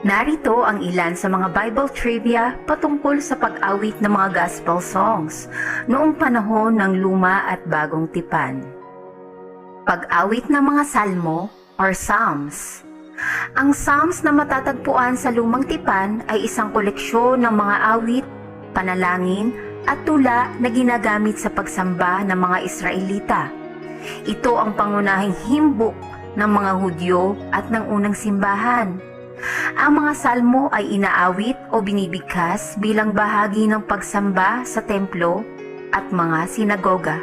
Narito ang ilan sa mga Bible trivia patungkol sa pag-awit ng mga gospel songs noong panahon ng Luma at Bagong Tipan. Pag-awit ng mga salmo or psalms. Ang psalms na matatagpuan sa Lumang Tipan ay isang koleksyon ng mga awit, panalangin at tula na ginagamit sa pagsamba ng mga Israelita. Ito ang pangunahing hymnbook ng mga Hudyo at ng unang simbahan. Ang mga salmo ay inaawit o binibigkas bilang bahagi ng pagsamba sa templo at mga sinagoga.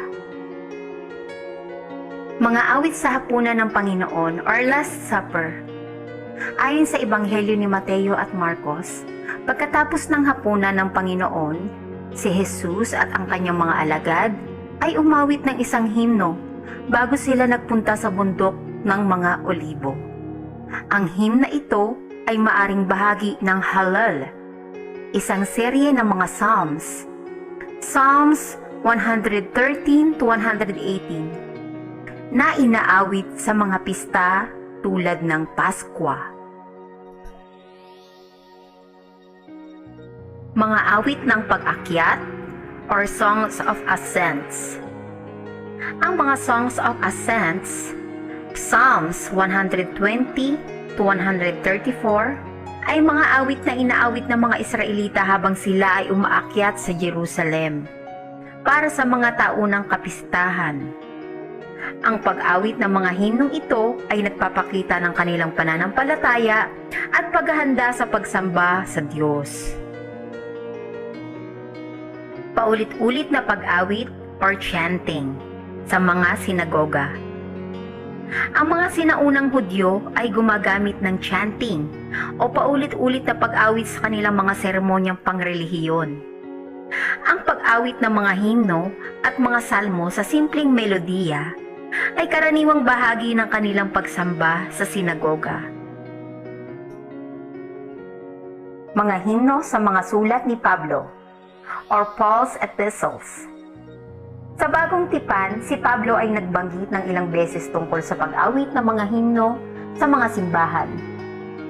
Mga awit sa hapunan ng Panginoon or Last Supper. Ayon sa Ebanghelyo ni Mateo at Marcos, pagkatapos ng hapunan ng Panginoon, si Jesus at ang kanyang mga alagad ay umawit ng isang himno bago sila nagpunta sa bundok ng mga olibo. Ang hymn na ito ay maaring bahagi ng Hallel, isang serye ng mga Psalms, Psalms 113 to 118, na inaawit sa mga pista tulad ng Paskwa. Mga awit ng pag-akyat or Songs of Ascents. Ang mga Songs of Ascents, Psalms 120 to 134, ay mga awit na inaawit ng mga Israelita habang sila ay umaakyat sa Jerusalem para sa mga taunang kapistahan. Ang pag-awit ng mga himnong ito ay nagpapakita ng kanilang pananampalataya at paghahanda sa pagsamba sa Diyos. Paulit-ulit na pag-awit or chanting sa mga sinagoga. Ang mga sinaunang Hudyo ay gumagamit ng chanting o paulit-ulit na pag-awit sa kanilang mga seremonyang pangrelihiyon. Ang pag-awit ng mga himno at mga salmo sa simpleng melodiya ay karaniwang bahagi ng kanilang pagsamba sa sinagoga. Mga himno sa mga sulat ni Pablo or Paul's epistles. Sa Bagong Tipan, si Pablo ay nagbanggit ng ilang beses tungkol sa pag-awit ng mga himno sa mga simbahan.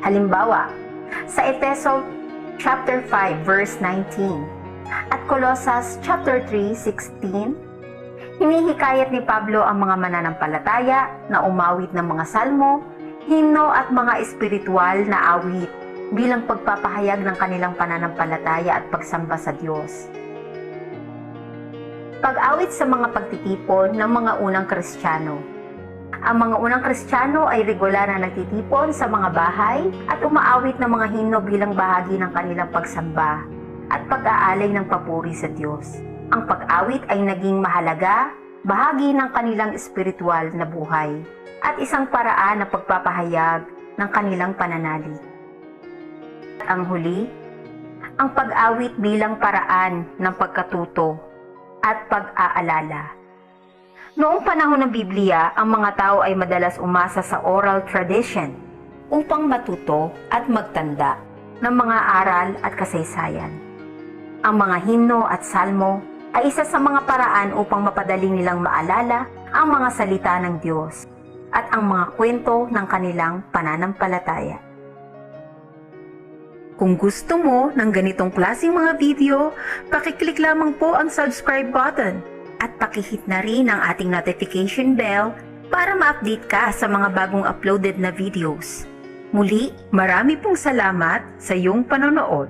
Halimbawa, sa Efeso chapter 5 verse 19 at Colossus chapter 3:16, hinihikayat ni Pablo ang mga mananampalataya na umawit ng mga salmo, himno at mga espiritual na awit bilang pagpapahayag ng kanilang pananampalataya at pagsamba sa Diyos. Pag-awit sa mga pagtitipon ng mga unang Kristiyano. Ang mga unang Kristiyano ay regular na nagtitipon sa mga bahay at umaawit ng mga himno bilang bahagi ng kanilang pagsamba at pag-aalay ng papuri sa Diyos. Ang pag-awit ay naging mahalaga, bahagi ng kanilang espiritual na buhay at isang paraan na pagpapahayag ng kanilang pananalig. At ang huli, ang pag-awit bilang paraan ng pagkatuto at pag-aalala. Noong panahon ng Biblia, ang mga tao ay madalas umasa sa oral tradition upang matuto at magtanda ng mga aral at kasaysayan. Ang mga himno at salmo ay isa sa mga paraan upang mapadaling nilang maalala ang mga salita ng Diyos at ang mga kwento ng kanilang pananampalataya. Kung gusto mo ng ganitong klaseng mga video, pakiclick lamang po ang subscribe button at pakihit na rin ang ating notification bell para ma-update ka sa mga bagong uploaded na videos. Muli, marami pong salamat sa iyong panonood.